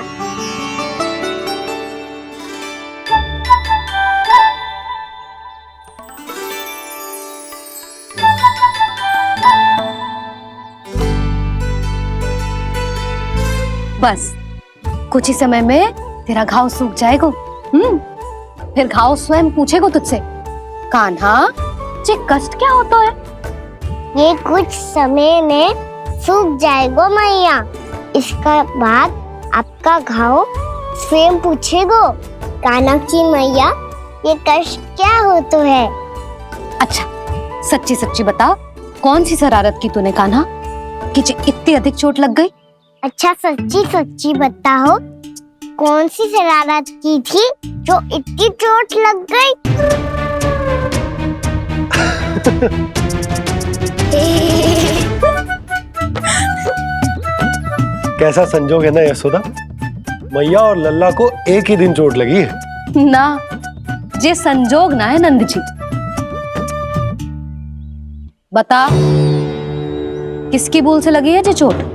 बस कुछ ही समय में तेरा घाव सूख जाएगा। फिर घाव स्वयं पूछेगा तुझसे, कान्हा ये कष्ट क्या होता है? ये कुछ समय में सूख जाएगा मैया। इसका बाद आपका घाव स्वयं पूछेगो, कान्हा की मैया ये कष्ट क्या होता है। अच्छा सच्ची सच्ची बता, कौन सी शरारत की तूने कान्हा कि इतनी अधिक चोट लग गई? अच्छा सच्ची सच्ची बताओ, कौन सी शरारत की थी जो इतनी चोट लग गई? कैसा संजोग है ना यशोदा, मैया और लल्ला को एक ही दिन चोट लगी है। ना ये संजोग ना है नंद जी। बता किसकी भूल से लगी है ये चोट?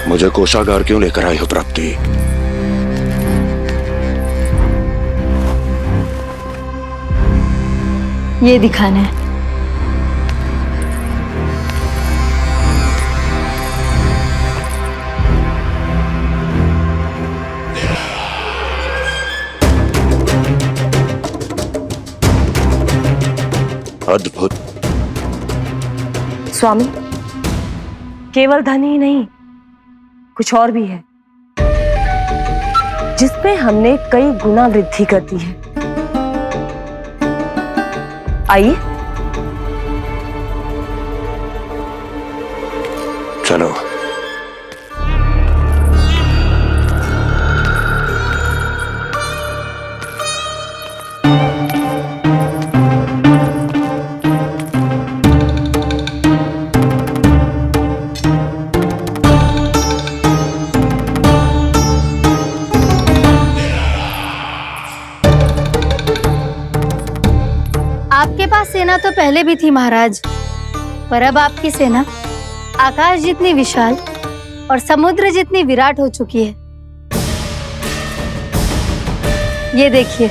मुझे कोषागार क्यों लेकर आई हो प्राप्ति? ये दिखाना है। अद्भुत। स्वामी, केवल धन ही नहीं, कुछ और भी है जिसपे हमने कई गुना वृद्धि कर दी है। आइए चलो। आपके पास सेना तो पहले भी थी महाराज, पर अब आपकी सेना आकाश जितनी विशाल और समुद्र जितनी विराट हो चुकी है। ये देखिए।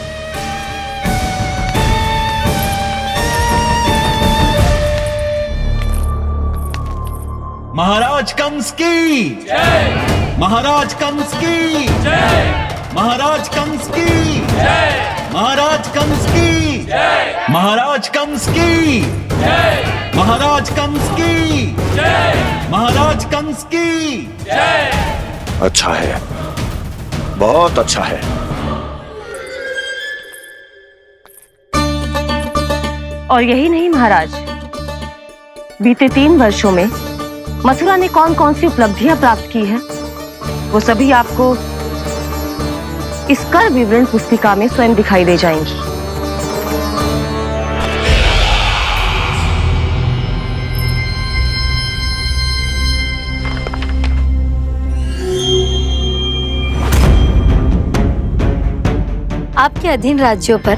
महाराज कंस की जय। महाराज कंस की जय। महाराज कंस की जय। महाराज कंस की जय। महाराज कंस की जय। महाराज कंस की जय। महाराज कंस की जय। अच्छा है, बहुत अच्छा है। और यही नहीं महाराज, बीते 3 वर्षों में मथुरा ने कौन कौन सी उपलब्धियां प्राप्त की है, वो सभी आपको इस कर विवरण पुस्तिका में स्वयं दिखाई दे जाएंगी। आपके अधीन राज्यों पर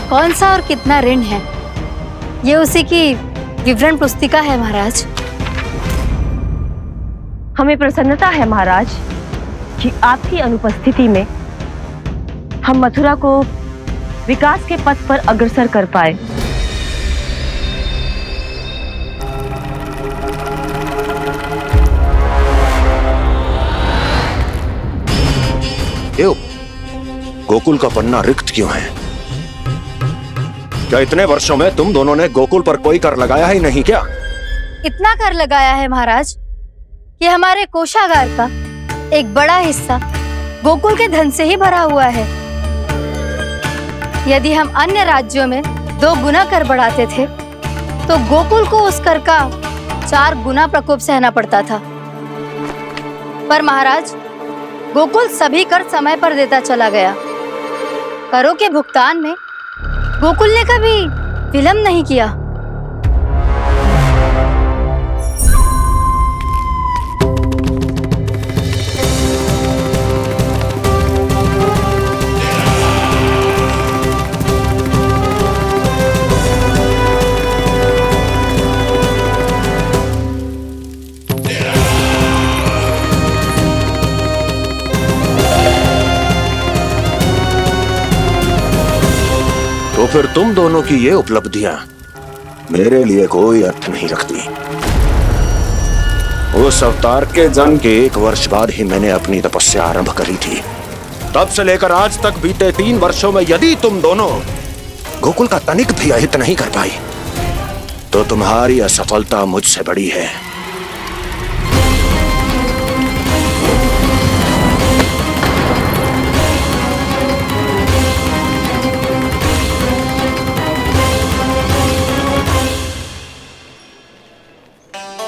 कौन सा और कितना ऋण है, ये उसी की विवरण पुस्तिका है महाराज। हमें प्रसन्नता है महाराज कि आपकी अनुपस्थिति में हम मथुरा को विकास के पथ पर अग्रसर कर पाए। क्यों? गोकुल का पन्ना रिक्त क्यों है? क्या इतने वर्षों में तुम दोनों ने गोकुल पर कोई कर लगाया ही नहीं क्या? इतना कर लगाया है महाराज कि हमारे कोषागार का एक बड़ा हिस्सा गोकुल के धन से ही भरा हुआ है। यदि हम अन्य राज्यों में 2 गुना कर बढ़ाते थे तो गोकुल को उस कर का 4 गुना प्रकोप सहना पड़ता था। पर महाराज, गोकुल सभी कर समय पर देता चला गया। करों के भुगतान में गोकुल ने कभी विलंब नहीं किया। तो फिर तुम दोनों की ये उपलब्धियां मेरे लिए कोई अर्थ नहीं रखती। उस अवतार के जन्म के 1 वर्ष बाद ही मैंने अपनी तपस्या आरंभ करी थी। तब से लेकर आज तक बीते 3 वर्षों में यदि तुम दोनों गोकुल का तनिक भी अहित नहीं कर पाई तो तुम्हारी असफलता मुझसे बड़ी है।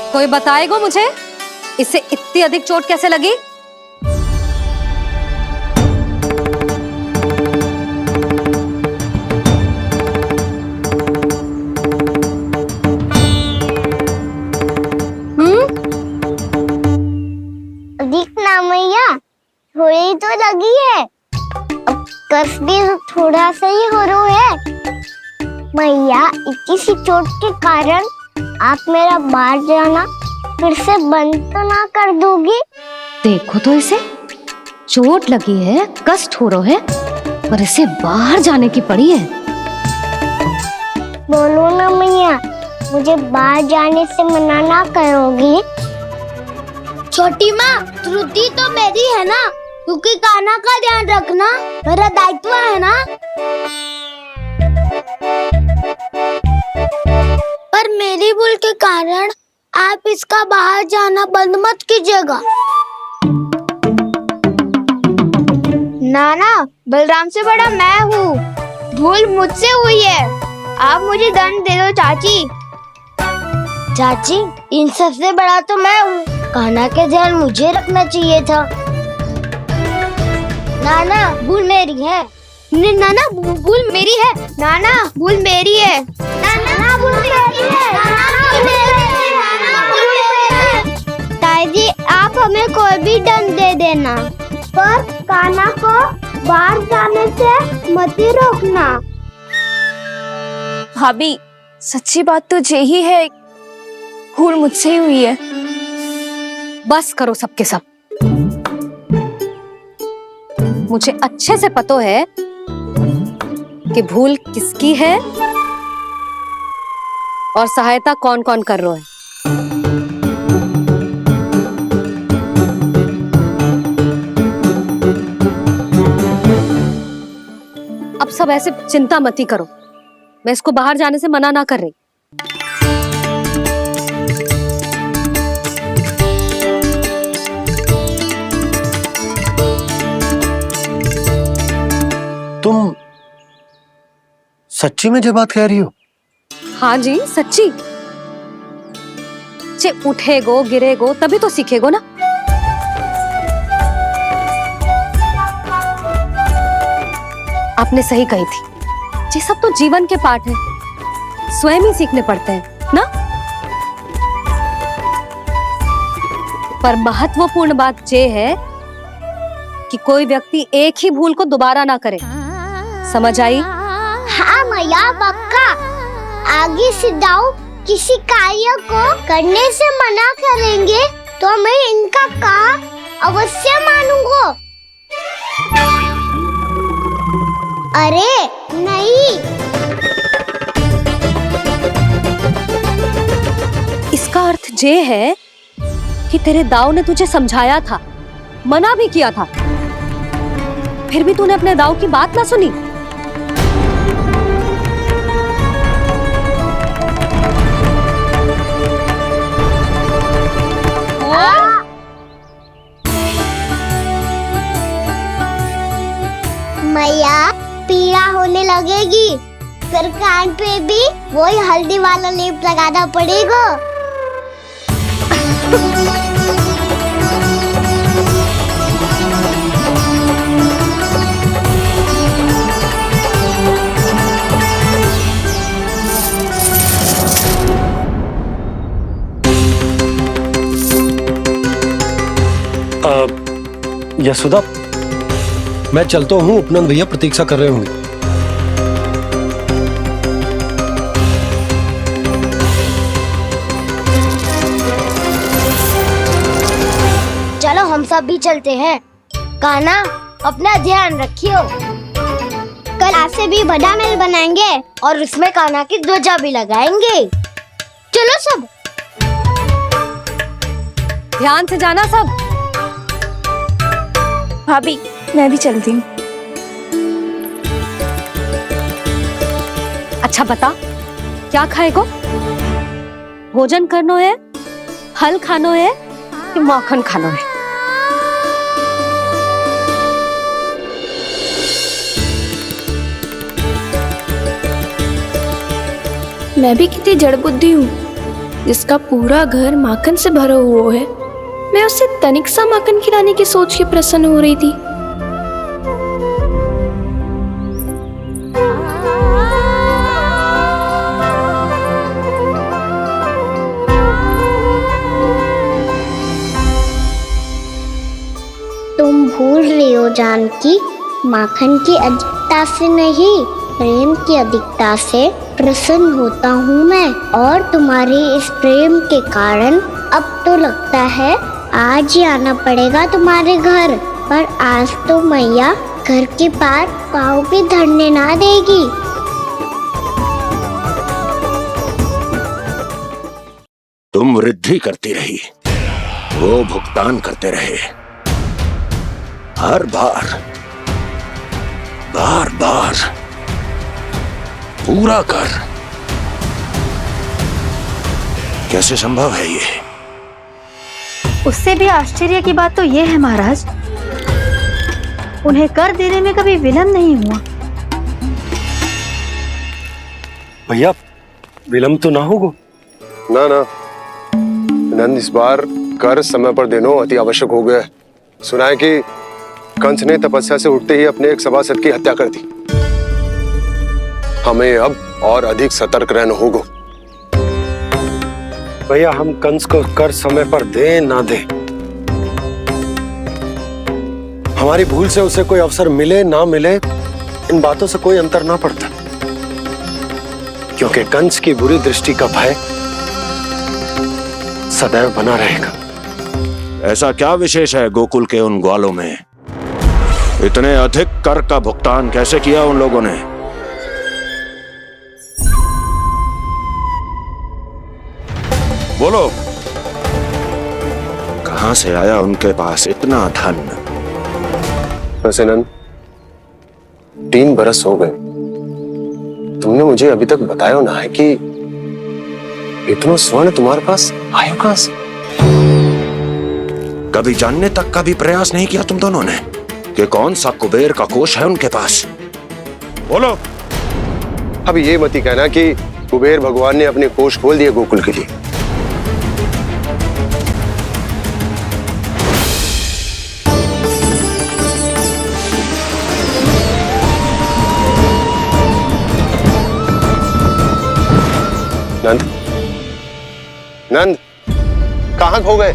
कोई बताएगा मुझे इसे इतनी अधिक चोट कैसे लगी? दिखना मैया, थोड़ी तो लगी है। अब कस भी थोड़ा सा ही हो रहा है। मैया, इतनी सी चोट के कारण आप मेरा बाहर जाना फिर से बंद तो ना कर दोगी? देखो तो इसे, चोट लगी है, कष्ट हो रहा है, पर इसे बाहर जाने की पड़ी है। बोलो ना मैया, मुझे बाहर जाने से मना ना करोगी? छोटी माँ, त्रुटि तो मेरी है ना, क्योंकि कान्हा का ध्यान रखना मेरा दायित्व है ना। पर मेरी भूल के कारण आप इसका बाहर जाना बंद मत कीजिएगा। नाना, बलराम से बड़ा मैं हूँ, भूल मुझसे हुई है, आप मुझे दंड दे दो चाची। चाची, इन सबसे बड़ा तो मैं हूँ, कान्हा के ध्यान मुझे रखना चाहिए था। नाना, भूल मेरी है। नाना, भूल मेरी है। नाना, भूल मेरी है। नाना, भूल मेरी है। नाना, भूल मेरी है। नाना, भूल मेरी है। ताई जी, आप हमें कोई भी दंड दे देना, पर कान्हा को बाहर जाने से मत ही रोकना। भाभी, सच्ची बात तो यही है, भूल मुझसे ही हुई है। बस करो सबके सब। मुझे अच्छे से पता है कि भूल किसकी है और सहायता कौन कौन कर रहा है। अब सब ऐसे चिंता मत ही करो, मैं इसको बाहर जाने से मना ना कर रही। तुम सच्ची में जो बात कह रही हो? हाँ जी, सच्ची। जे उठेगो गिरेगो तभी तो सीखेगो ना। आपने सही कही थी, ये सब तो जीवन के पाठ है, स्वयं ही सीखने पड़ते हैं ना। पर महत्वपूर्ण बात ये है कि कोई व्यक्ति एक ही भूल को दोबारा ना करे। समझ आई? हाँ मैया पक्का। आगे से दाऊ किसी कार्य को करने से मना करेंगे तो मैं इनका कहा अवश्य मानूंगा। अरे नहीं। इसका अर्थ ये है कि तेरे दाऊ ने तुझे समझाया था, मना भी किया था, फिर भी तूने अपने दाऊ की बात ना सुनी। मैया पीड़ा होने लगेगी, फिर कान पे भी वही हल्दी वाला लेप लगाना पड़ेगा। यशोदा, मैं चलता हूँ, उपनंद भैया प्रतीक्षा कर रहे होंगे। चलो हम सब भी चलते हैं। कान्हा अपना ध्यान रखियो। कल आपसे भी बड़ा महल बनाएंगे और उसमें कान्हा की ध्वजा भी लगाएंगे। चलो सब। ध्यान से जाना सब। भाभी मैं भी चलती हूँ। अच्छा बता, क्या खाएगो? भोजन करनो है, फल खानो है कि माखन खानो है? मैं भी कितनी जड़ बुद्धि हूँ, जिसका पूरा घर माखन से भरा हुआ है। मैं उससे तनिक सा माखन खिलाने की सोच के प्रसन्न हो रही थी। तुम भूल रही हो जानकी, माखन की अधिकता से नहीं, प्रेम की अधिकता से प्रसन्न होता हूँ मैं। और तुम्हारे इस प्रेम के कारण अब तो लगता है आज ही आना पड़ेगा तुम्हारे घर। पर आज तो मैया घर के पार पाँव भी धरने ना देगी। तुम वृद्धि करती रही, वो भुगतान करते रहे। हर बार बार बार पूरा कर। कैसे संभव है ये? उससे भी आश्चर्य की बात तो ये है महाराज, उन्हें कर देने में कभी विलंब नहीं हुआ। भैया विलंब तो ना होगा? ना ना नंद, इस बार कर समय पर देना अति आवश्यक हो गया है। सुना है कि कंस ने तपस्या से उठते ही अपने एक सभासद की हत्या कर दी। हमें अब और अधिक सतर्क रहना होगा। भैया हम कंस को कर समय पर दे ना दे, हमारी भूल से उसे कोई अवसर मिले ना मिले, इन बातों से कोई अंतर ना पड़ता, क्योंकि कंस की बुरी दृष्टि का भय सदैव बना रहेगा। ऐसा क्या विशेष है गोकुल के उन ग्वालों में? इतने अधिक कर का भुगतान कैसे किया उन लोगों ने? बोलो, कहां से आया उनके पास इतना धन? वैसे नंद, 3 बरस हो गए, तुमने मुझे अभी तक बताया ना है कि इतना स्वर्ण तुम्हारे पास आया कहां से? कभी जानने तक का भी प्रयास नहीं किया तुम दोनों ने कि कौन सा कुबेर का कोष है उनके पास? बोलो। अब ये मत ही कहना कि कुबेर भगवान ने अपने कोष खोल दिए गोकुल के लिए। नंद, नंद, कहां खो गए?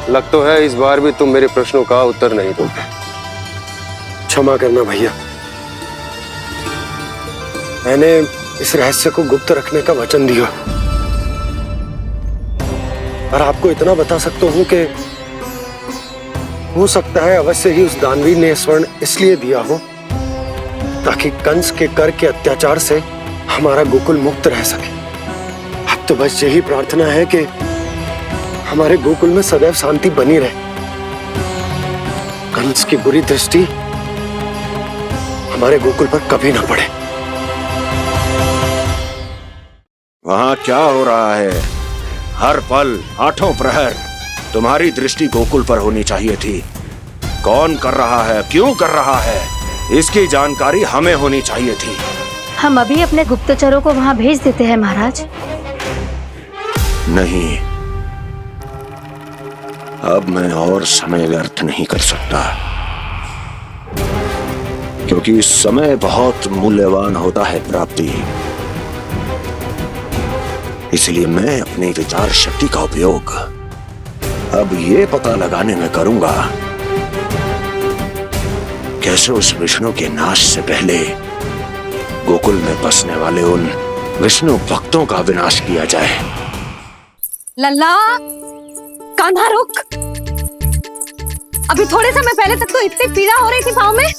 लग तो है इस बार भी तुम मेरे प्रश्नों का उत्तर नहीं दोगे। क्षमा करना भैया, मैंने इस रहस्य को गुप्त रखने का वचन दिया। और आपको इतना बता सकता हूं कि हो सकता है अवश्य ही उस दानवीर ने स्वर्ण इसलिए दिया हो ताकि कंस के कर के अत्याचार से हमारा गोकुल मुक्त रह सके। अब तो बस यही प्रार्थना है कि हमारे गोकुल में सदैव शांति बनी रहे, कंस की बुरी दृष्टि हमारे गोकुल पर कभी ना पड़े। वहां क्या हो रहा है? हर पल आठों प्रहर तुम्हारी दृष्टि गोकुल पर होनी चाहिए थी। कौन कर रहा है, क्यों कर रहा है, इसकी जानकारी हमें होनी चाहिए थी। हम अभी अपने गुप्तचरों को वहाँ भेज देते हैं महाराज। नहीं, अब मैं और समय व्यर्थ नहीं कर सकता, क्योंकि समय बहुत मूल्यवान होता है प्राप्ति। इसलिए मैं अपनी विचार शक्ति का उपयोग अब ये पता लगाने में करूंगा कैसे उस विष्णु के नाश से पहले गोकुल में बसने वाले उन विष्णु भक्तों का विनाश किया जाए। लल्ला, कान्हा रुक। अभी थोड़े समय पहले तक तो इतनी पीड़ा हो रही थी पाँव में,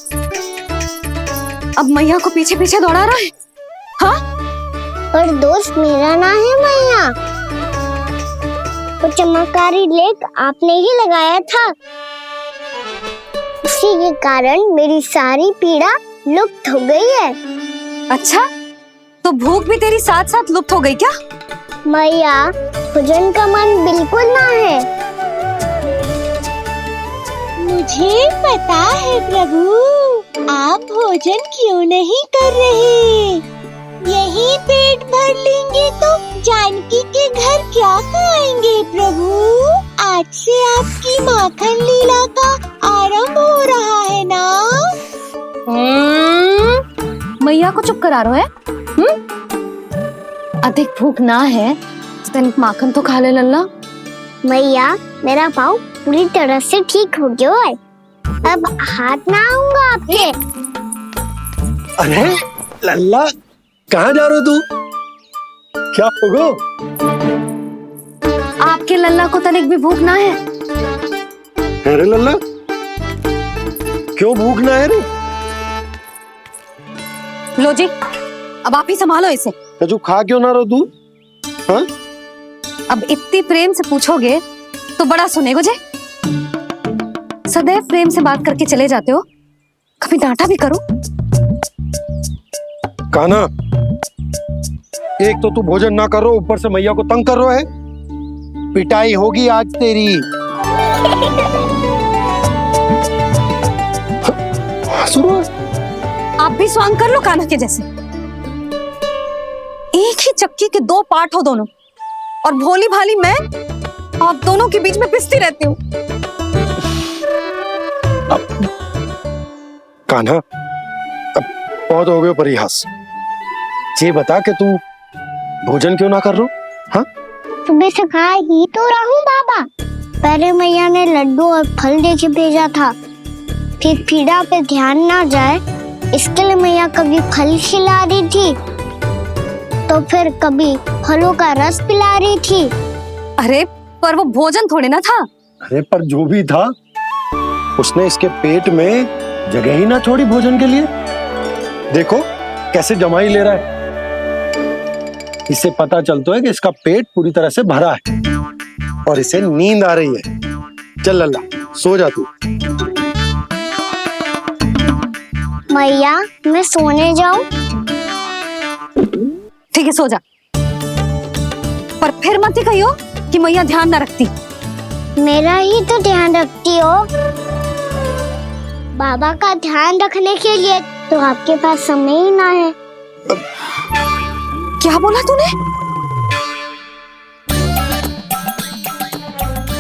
अब मैया को पीछे पीछे दौड़ा रहा है। हाँ, पर दोस्त मेरा ना है मैया, वो चमत्कारी लेख आपने ही लगाया था, उसी के कारण मेरी सारी पीड़ा लुप्त हो गई है। अच्छा, तो भूख भी तेरी साथ साथ लुप्त हो गई क्या? मैया, भोजन का मन बिल्कुल ना है। मुझे पता है प्रभु, आप भोजन क्यों नहीं कर रहे। यही पेट भर लेंगे तो जानकी के घर क्या खाएंगे प्रभु। आज से आपकी माखन लीला का आरंभ हो रहा है ना। मैया को चुप करा रहे है। अधिक भूख ना है तो तनिक माखन तो खा ले लल्ला। मैया, मेरा पाँव पूरी तरह से ठीक हो गया है, अब हाथ ना आऊंगा आपके। अरे लल्ला, कहाँ जा रहे हो तू? क्या होगा? आपके लल्ला को तनिक भी भूख ना है? अरे लल्ला, क्यों भूख ना है रे? लो जी, अब आप ही संभालो इसे। जो खा क्यों ना रहो तू? हाँ? अब इतनी प्रेम से पूछोगे तो बड़ा सुनेगो जे। सदैव प्रेम से बात करके चले जाते हो, कभी डांटा भी करो। कान्हा, एक तो तू भोजन ना कर रहा, ऊपर से मैया को तंग कर रहा है। पिटाई होगी आज तेरी। आप भी स्वांग कर लो कान्हा के जैसे। एक ही चक्की के दो पार्ट हो दोनों, और भोली भाली मैं आप दोनों के बीच में पिसती रहती हूँ। कान्हा, अब बहुत हो गए परिहास। ये बता कि तू भोजन क्यों ना कर रो? हाँ? सुबह से खा ही तो रहा हूँ बाबा। पहले मैया ने लड्डू और फल दे के भेजा था, फिर पीड़ा पे ध्यान ना जाए इसके लिए मैया कभी फल खिला रही थी तो फिर कभी फलों का रस पिला रही थी। अरे पर वो भोजन थोड़े ना था। अरे पर जो भी था, उसने इसके पेट में जगह ही ना छोड़ी भोजन के लिए। देखो कैसे जमाई ले रहा है। इससे पता चलता है कि इसका पेट पूरी तरह से भरा है और इसे नींद आ रही है। चल लल्ला, सो जा तू। मैया, मैं सोने जाऊं? ठीक है, सो जा, पर फिर मत ही कहियो कि मैया ध्यान न रखती। मेरा ही तो ध्यान रखती हो। बाबा का ध्यान रखने के लिए तो आपके पास समय ही ना है। क्या बोला तूने?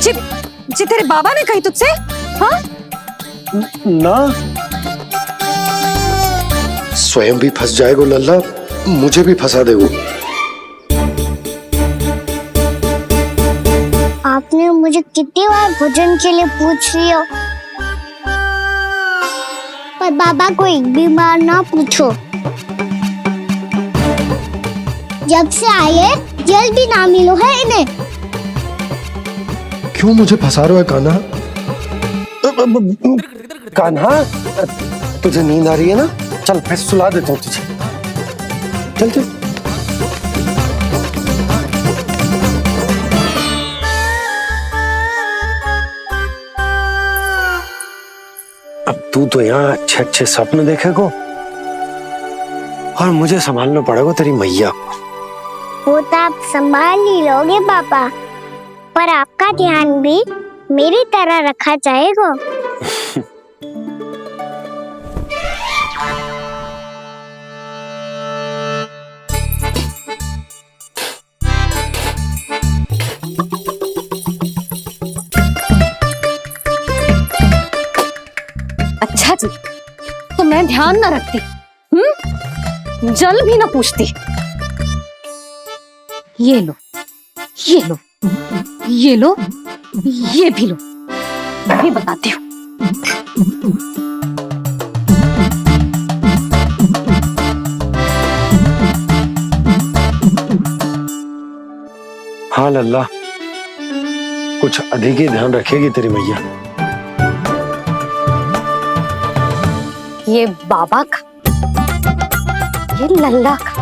जी तेरे बाबा ने कही तुझसे? हाँ? ना, स्वयं भी फंस जाएगो लल्ला, मुझे भी फंसा देगो। आपने मुझे कितनी बार भोजन के लिए पूछ लिया, पर बाबा को एक भी बार ना पूछो। जब से आए जल भी ना मिलो है इन्हें। क्यों मुझे फंसा रहा है कान्हा? कान्हा, तुझे नींद आ रही है ना? चल मैं सुला देता हूँ तुझे। चल चल। अब तू तो यहाँ अच्छे अच्छे सपने देखेगो और मुझे संभालना पड़ेगा तेरी मैया को। वो तो आप संभाल ही लोगे पापा, पर आपका ध्यान भी मेरी तरह रखा जाएगा। अच्छा जी, तो मैं ध्यान न रखती, जल भी न पूछती। ये लो, ये लो, ये लो, ये भी लो, मैं भी बताती हूँ। हाँ लल्ला, कुछ अधिक ही ध्यान रखेगी तेरी मैया। ये बाबा का, ये लल्ला का।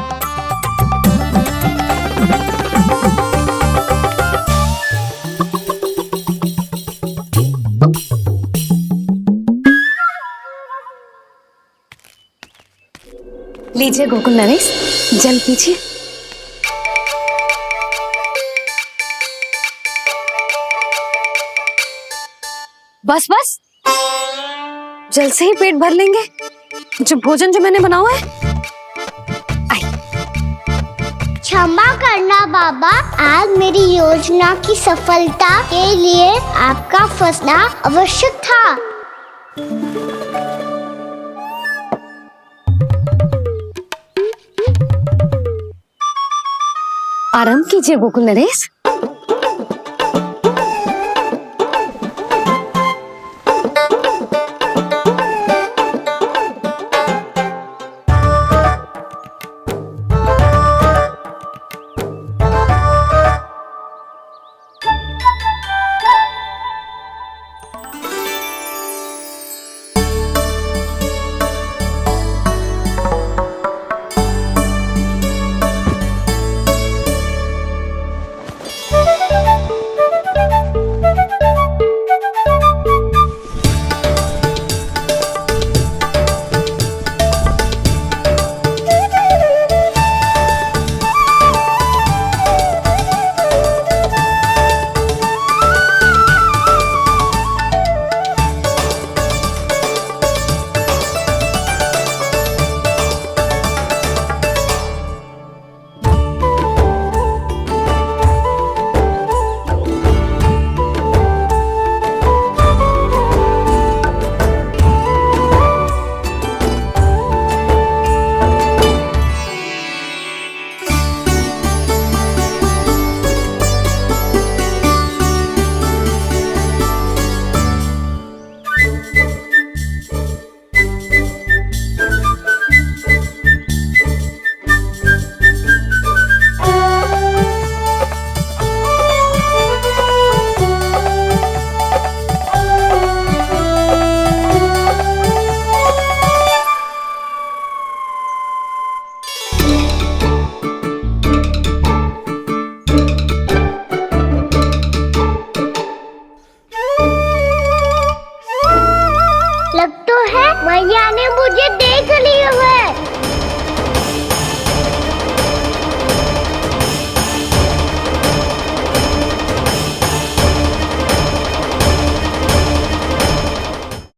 लीजिए गोकुल नरेश, जल पीजिए। बस बस, जल से ही पेट भर लेंगे। जो भोजन जो मैंने बनाया है। क्षमा करना बाबा, आज मेरी योजना की सफलता के लिए आपका फंसना आवश्यक था। आराम कीजिए गोकुल नरेश।